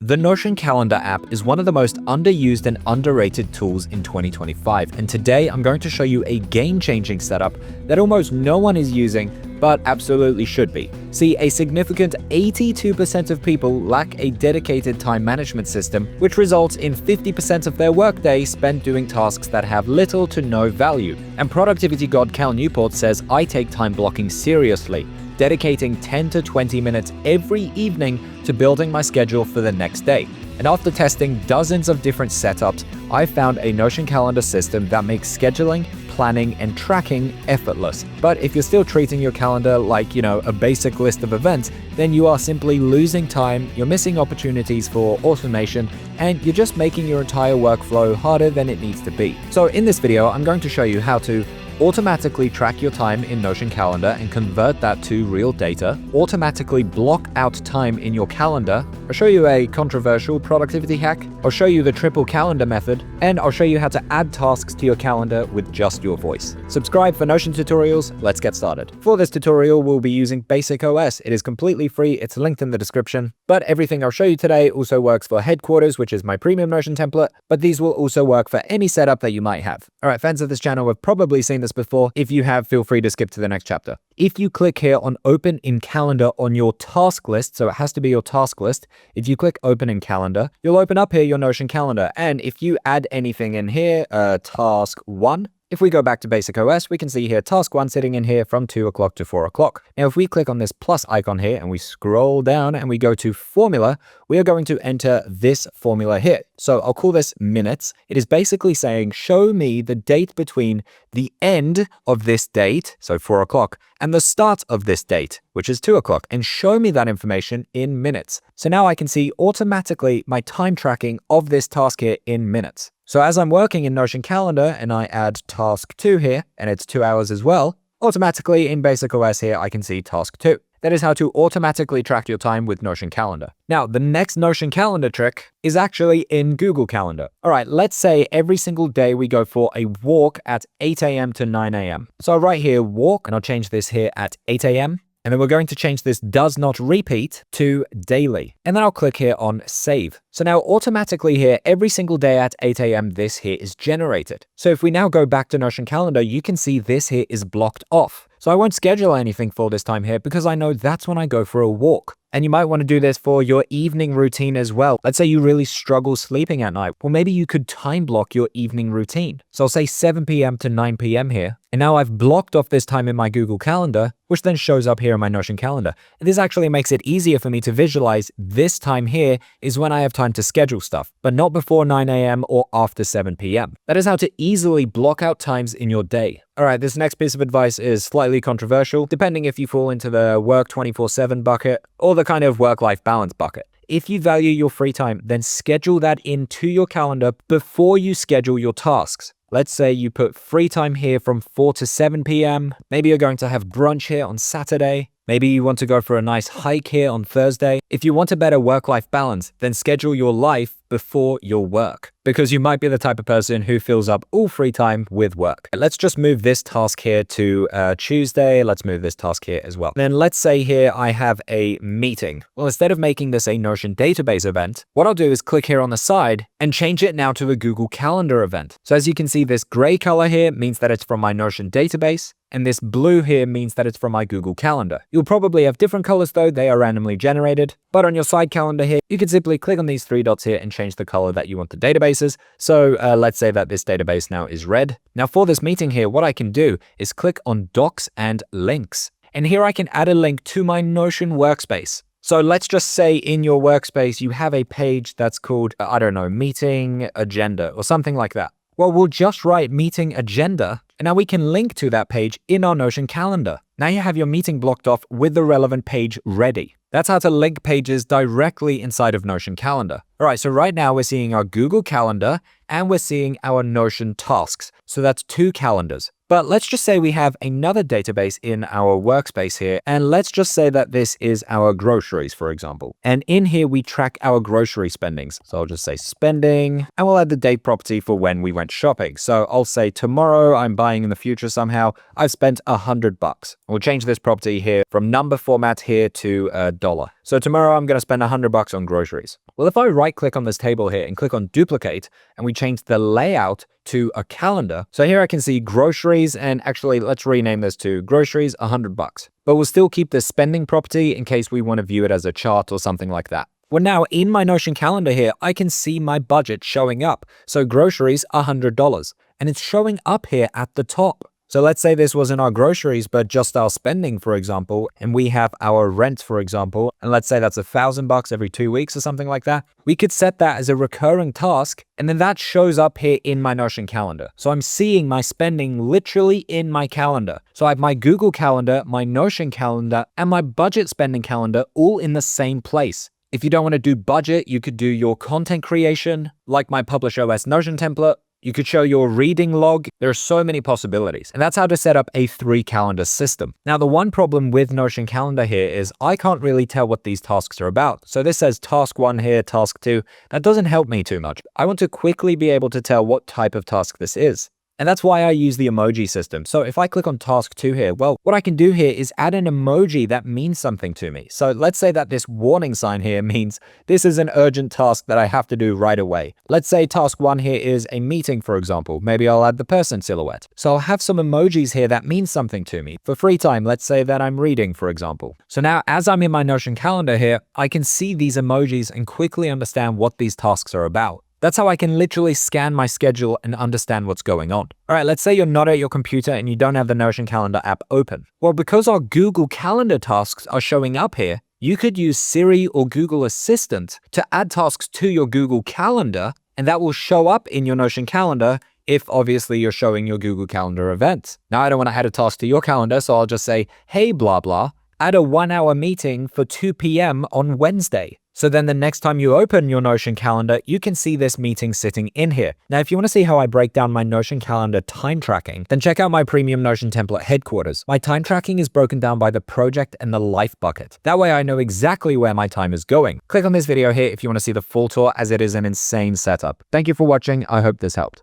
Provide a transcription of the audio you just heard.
The Notion Calendar app is one of the most underused and underrated tools in 2025, and today I'm going to show you a game-changing setup that almost no one is using, but absolutely should be. See, a significant 82% of people lack a dedicated time management system, which results in 50% of their workday spent doing tasks that have little to no value. And productivity god Cal Newport says, "I take time blocking seriously, dedicating 10 to 20 minutes every evening to building my schedule for the next day." And after testing dozens of different setups, I found a Notion calendar system that makes scheduling, planning, and tracking effortless. But if you're still treating your calendar like, a basic list of events, then you are simply losing time, you're missing opportunities for automation, and you're just making your entire workflow harder than it needs to be. So in this video, I'm going to show you how to automatically track your time in Notion Calendar and convert that to real data, automatically block out time in your calendar. I'll show you a controversial productivity hack, I'll show you the triple calendar method, and I'll show you how to add tasks to your calendar with just your voice. Subscribe for Notion tutorials, let's get started. For this tutorial, we'll be using Basic OS. It is completely free, it's linked in the description, but everything I'll show you today also works for Headquarters, which is my premium Notion template, but these will also work for any setup that you might have. All right, fans of this channel have probably seen this before. If you have, feel free to skip to the next chapter. If you click here on Open in Calendar on your task list, so it has to be your task list. If you click Open in Calendar, you'll open up here your Notion calendar. And if you add anything in here, task 1, if we go back to Basic OS, we can see here task 1 sitting in here from 2 o'clock to 4 o'clock. Now, if we click on this plus icon here and we scroll down and we go to formula, we are going to enter this formula here. So I'll call this minutes. It is basically saying, show me the date between the end of this date, so 4 o'clock, and the start of this date, which is 2 o'clock, and show me that information in minutes. So now I can see automatically my time tracking of this task here in minutes. So as I'm working in Notion Calendar and I add task 2 here, and it's 2 hours as well, automatically in Basic OS here, I can see task 2. That is how to automatically track your time with Notion Calendar. Now, the next Notion Calendar trick is actually in Google Calendar. All right, let's say every single day we go for a walk at 8 a.m. to 9 a.m. So I'll write here walk, and I'll change this here at 8 a.m. And then we're going to change this does not repeat to daily. And then I'll click here on save. So now automatically here, every single day at 8 a.m. this here is generated. So if we now go back to Notion Calendar, you can see this here is blocked off. So I won't schedule anything for this time here because I know that's when I go for a walk. And you might want to do this for your evening routine as well. Let's say you really struggle sleeping at night. Well, maybe you could time block your evening routine. So I'll say 7 p.m. to 9 p.m. here. And now I've blocked off this time in my Google Calendar, which then shows up here in my Notion Calendar. And this actually makes it easier for me to visualize this time here is when I have time to schedule stuff, but not before 9 a.m. or after 7 p.m. That is how to easily block out times in your day. All right, this next piece of advice is slightly controversial, depending if you fall into the work 24/7 bucket or the kind of work-life balance bucket. If you value your free time, then schedule that into your calendar before you schedule your tasks. Let's say you put free time here from 4 to 7 p.m. Maybe you're going to have brunch here on Saturday. Maybe you want to go for a nice hike here on Thursday. If you want a better work-life balance, then schedule your life before your work, because you might be the type of person who fills up all free time with work. Let's just move this task here to Tuesday. Let's move this task here as well. Then let's say here I have a meeting. Well, instead of making this a Notion database event, what I'll do is click here on the side and change it now to a Google Calendar event. So as you can see, this gray color here means that it's from my Notion database, and this blue here means that it's from my Google Calendar. You'll probably have different colors though, they are randomly generated. But on your side calendar here, you can simply click on these 3 dots here and change the color that you want the databases. So let's say that this database now is red. Now for this meeting here, what I can do is click on Docs and Links. And here I can add a link to my Notion workspace. So let's just say in your workspace, you have a page that's called, meeting agenda or something like that. Well, we'll just write meeting agenda, and now we can link to that page in our Notion calendar. Now you have your meeting blocked off with the relevant page ready. That's how to link pages directly inside of Notion Calendar. All right, so right now we're seeing our Google Calendar and we're seeing our Notion tasks. So that's 2 calendars. But let's just say we have another database in our workspace here, and let's just say that this is our groceries, for example. And in here, we track our grocery spendings. So I'll just say spending, and we'll add the date property for when we went shopping. So I'll say tomorrow, I'm buying in the future somehow, I've spent $100. We'll change this property here from number format here to $1. So tomorrow, I'm going to spend $100 on groceries. Well, if I right click on this table here and click on duplicate and we change the layout to a calendar. So here I can see groceries, and actually let's rename this to groceries $100. But we'll still keep this spending property in case we want to view it as a chart or something like that. Well, now in my Notion calendar here, I can see my budget showing up. So groceries $100, and it's showing up here at the top. So let's say this wasn't our groceries, but just our spending, for example, and we have our rent, for example, and let's say that's $1,000 every 2 weeks or something like that. We could set that as a recurring task, and then that shows up here in my Notion calendar. So I'm seeing my spending literally in my calendar. So I have my Google Calendar, my Notion calendar, and my budget spending calendar all in the same place. If you don't want to do budget, you could do your content creation, like my Publish OS Notion template. You could show your reading log. There are so many possibilities. And that's how to set up a 3-calendar system. Now, the one problem with Notion Calendar here is I can't really tell what these tasks are about. So this says task 1 here, task 2. That doesn't help me too much. I want to quickly be able to tell what type of task this is. And that's why I use the emoji system. So if I click on task 2 here, well, what I can do here is add an emoji that means something to me. So let's say that this warning sign here means this is an urgent task that I have to do right away. Let's say task 1 here is a meeting, for example. Maybe I'll add the person silhouette. So I'll have some emojis here that mean something to me. For free time, let's say that I'm reading, for example. So now as I'm in my Notion calendar here, I can see these emojis and quickly understand what these tasks are about. That's how I can literally scan my schedule and understand what's going on. All right, let's say you're not at your computer and you don't have the Notion Calendar app open. Well, because our Google Calendar tasks are showing up here, you could use Siri or Google Assistant to add tasks to your Google Calendar, and that will show up in your Notion Calendar if obviously you're showing your Google Calendar events. Now, I don't want to add a task to your calendar, so I'll just say, hey, blah, blah, add a 1-hour meeting for 2 p.m. on Wednesday. So then the next time you open your Notion calendar, you can see this meeting sitting in here. Now, if you want to see how I break down my Notion calendar time tracking, then check out my premium Notion template headquarters. My time tracking is broken down by the project and the life bucket. That way I know exactly where my time is going. Click on this video here if you want to see the full tour, as it is an insane setup. Thank you for watching. I hope this helped.